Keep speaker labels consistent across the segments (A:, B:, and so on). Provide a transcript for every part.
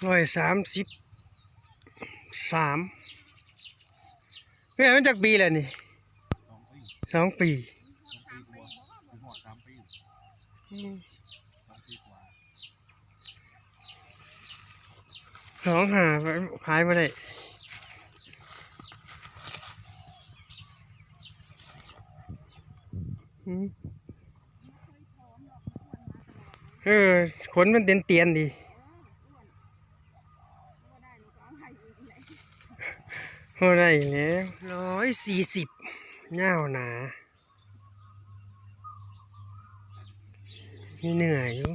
A: 133แม่มันจากปีแล้วนี่2 ปีหาขายมาได้ขนมันเตียนดีพอได้แล้ว140เงาหนามีเหนื่อยอยู่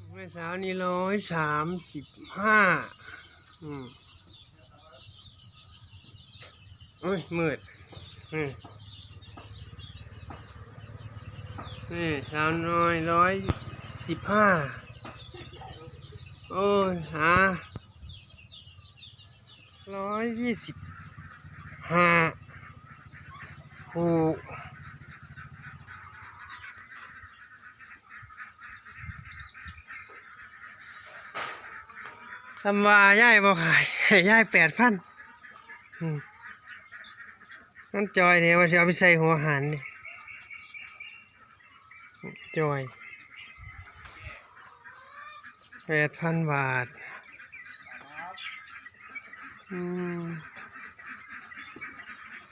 A: เมื่อเช้านี้135โอ้ยมืดนี่เช้าน้อย115โอ้ย125โอ้ทำว่าย่ายบ่ขายย่าย8,000นั่นจอยเนี่ยว่าจะเอาไปใส่หัวหันนี่จอย8,000 บาท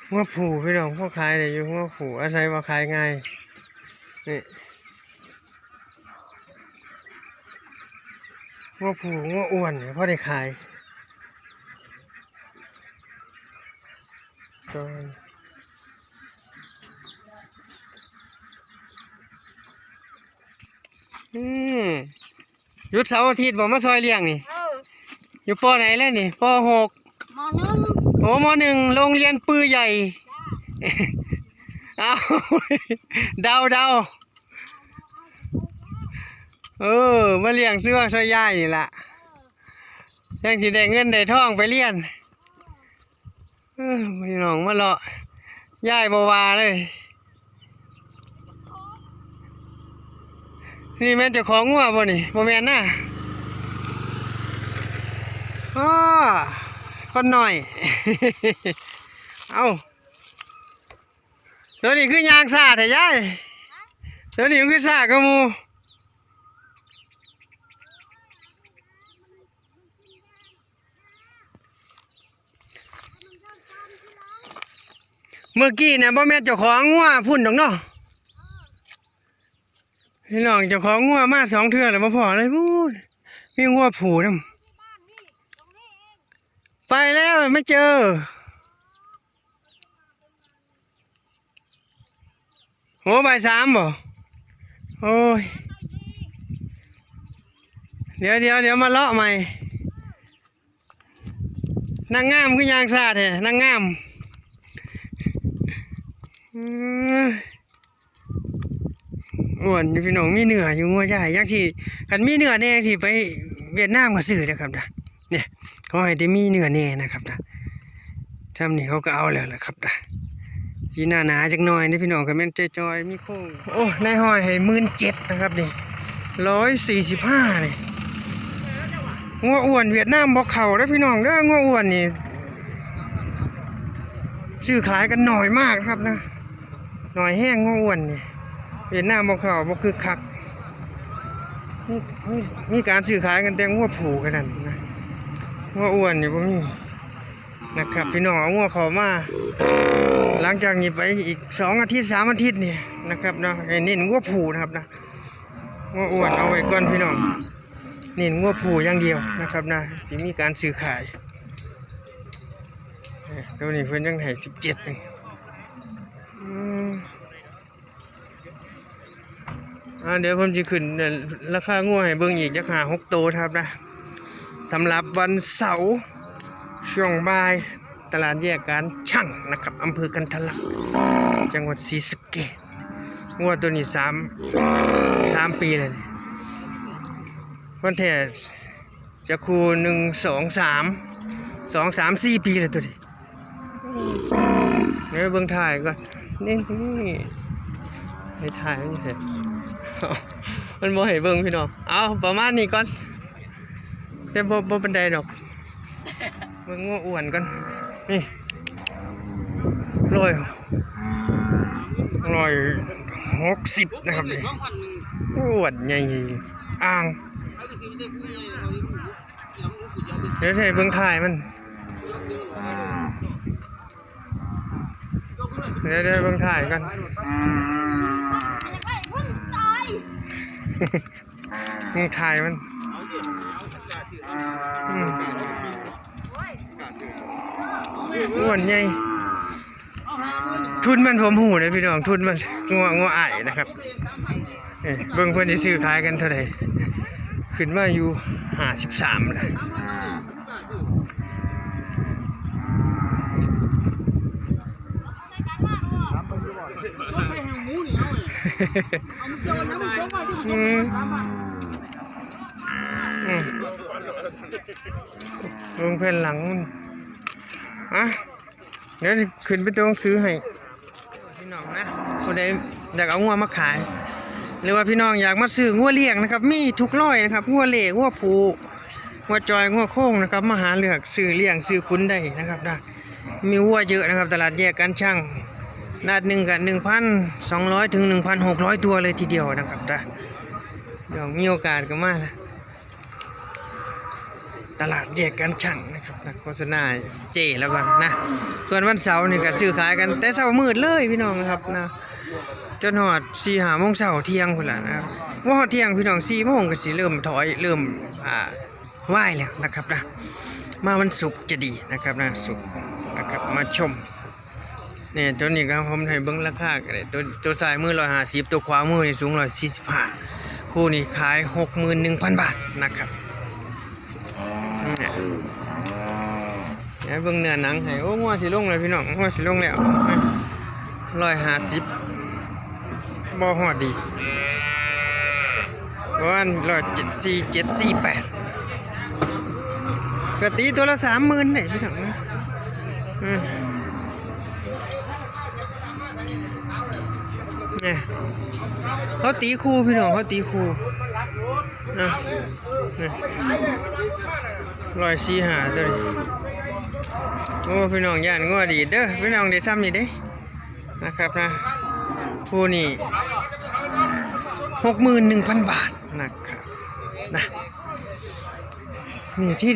A: หัวผูพี่น้องพวกขายเลยอยู่หัวผูอาศัยว่าขายง่ายนี่หัวผูหัวอ้วนเนี่ยพอได้ขายจอยหยุดเสาร์อาทิตย์บอกมาซอยเลี้ยงนี่อยู่ป.ไหนแล้วนี่ป.6ม.1โอ้ม.1โรงเรียนปือใหญ่เอาเดามาเลี้ยงซื้อว่าซอยย่ายนี่ล่ะยังที่ได้เงินได้ทองไปเรียนพี่น้องมาเลาะย่ายบ่ว่าเลยนี่แม่นเจ้าของงัวบ่นี่บ่แม่นนะคนหน่อยเอาตัวนี้คือยางซ่าแท้ยายตัวนี้มันคือซ่ากระมูเมื่อกี้เนี่ยบ่แม่นเจ้าของงัวพุ่นดอกเนาะพี่น้องเจ้าของงัวมา2 เทื่อแล้วบ่พอเลยพูดมีงัวผูนำไปแล้วไม่เจอโหบ่าย 3บ่โอ้ยเดี๋ยวมาเลาะใหม่นางงามคือยางซาแท้นางงามอ้วนพี่น้องมีเนื้ออยู่งัวใหญ่ยังสิคันมีเนื้อแน่สิไปเวียดนามก็ซื้อนะครับนะเนี่ยเขาให้แต่มีเนื้อแน่นะครับนะทำนี่เขาก็เอาแล้วล่ะครับนะสีหนาจักหน่อยนี่พี่น้องก็แม่นจอยมีโค้งโอ้นายห้อยให้17,000นะครับนี่145นี่งัวอ้วนเวียดนามบ่เข้าเด้อพี่น้องเด้องัวอ้วนนี่ซื้อขายกันหน่อยมากครับนะหน่อยแห้งงัวอ้วนนี่เวียดนามบ่เข้าบ่คือคักมีการซื้อขายกันแต่งัวผูกันนั่นนะงัวอ้วนนี่บ่มีนะครับพี่น้องเอางัวเข้ามาหลังจากนี้ไปอีก2 อาทิตย์3 อาทิตย์นี่นะครับเนาะให้เน้นงัวผูนะครับนะงัวอ้วนเอาไว้ก่อนพี่น้องเน้นงัวผูอย่างเดียวนะครับนะสิมีการซื้อขายตัวนี้เพิ่นยังให้17นี่เดี๋ยวผมจะขึ้นราคางัวให้เบิ่งอีกจัก5-6 ตัวครับนะสำหรับวันเสาร์ช่วงบ่ายตลาดแยกการช่างนะครับอำเภอกันทะลักจังหวัดศรีสะเกษงัวตัวนี้3 ปีเลยวันแท้จะคู1 2 3 2 3 4 ปีแล้วตัวนี้เดี๋ยวเบิ่งถ่ายก่อนนี่ให้ถ่ายนี่เถอะมันบ่ให้เบิ่งพี่น้องเอาประมาณนี้ก่อนแต่บ่เป็นใดดอกเบิ่งงัวอ้วนก่อนนี่160นะครับนี่อ้วนใหญ่อ่างเดี๋ยวใส่เบิ่งถ่ายมันเดี๋ยวเบิ่งถ่ายกันมึงถ่ายมันอ้วนใหญ่ทุนมันผมหูเลยพี่น้องทุนมันงัวอ้ายนะครับเบิ่งเพิ่นสิซื้อขายกันเท่าไหร่ขึ้นมาอยู่53แล้วลงเพื่อนหลังอ่ะเดี๋ยวขึ้นไปต้องซื้อให้พี่น้องนะคนใดอยากเอางัวมาขายหรือว่าพี่น้องอยากมาซื้องัวเลี้ยงนะครับมีทุกร้อยนะครับงัวเหล่งัวผูงัวจอยงัวโค้งนะครับมาหาเลือกซื้อเลี้ยงซื้อคุ้นได้นะครับนะมีวัวเยอะนะครับตลาดแยกกันช่างนาดหนึ่งกับ 1,200 ถึง 1,600 ตัวเลยทีเดียวนะครับนะเดี๋ยวมีโอกาสก็มาตลาดแยกกันช่างนะครับนะโฆษณาเจแล้วกันนะส่วนวันเสาร์นี่ก็ซื้อขายกันแต่เช้ามืดเลยพี่น้องนะครับนะจนหอด4-5 โมงเช้าเที่ยงพุ่นล่ะนะครับว่าหอดเที่ยงพี่น้อง4 โมงก็สิเริ่มถอยเริ่มไหว้แล้วนะครับนะมาวันศุกร์จะดีนะครับนะศุกร์นะครับมาชมเนี่ยตัวนี้ก็ผมให้เบิ่งราคาก็ได้ตัวซ้ายมือ150ตัวขวามือนี่สูง145คู่นี้ขาย 61,000 บาทนะครับเนี่ยเบิ่งเนื้อหนังให้โอ้งัวสิลงแล้วพี่น้องงัวสิลงแล้ว150บ่ฮอดดีประมาณ174 748ก็ตีตัวละ 30,000ได้พี่น้องนะเนี่ยเขาตีคู่พี่น้องเขาตีคู่นะ145ตัวนี้โอ้พี่น้องย่านงัวดีเด้อพี่น้องได้ซ้ำนี่เด้นะครับนะคู่นี้ 61,000 บาทนะครับนะนี่ที่